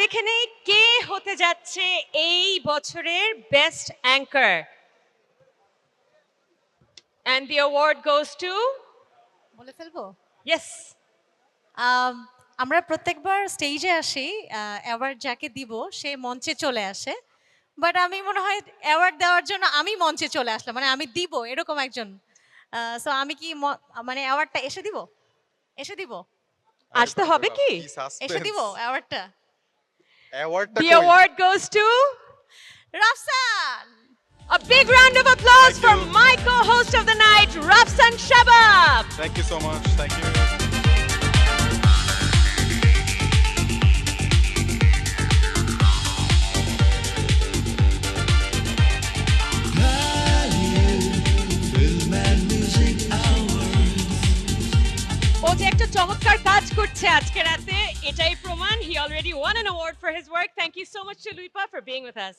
দেখে নেই কে হতে যাচ্ছে এই বছরের best anchor. And the award goes to বলে ফেলবো। yes. আমরা প্রত্যেকবার স্টেজে আসি, অ্যাওয়ার্ড যাকে দিব সে মঞ্চে চলে আসে, বাট আমি মনে হয় অ্যাওয়ার্ড দেওয়ার জন্য আমি মঞ্চে চলে আসলাম, মানে আমি দিব এরকম একজন। সো আমি কি মানে অ্যাওয়ার্ডটা এসে দিব আসতে হবে কি? এসে দিব অ্যাওয়ার্ডটা। The award goes to Rafsan. a big round of applause Thank for you. my co-host of the night, Rafsan Shabab. Thank you so much. Thank you. ও যে একটা চমৎকার কাজ করছে আজকে রাতে, এটাই প্রমাণ। He already won an award for his work. Thank you so much to Luipa for being with us.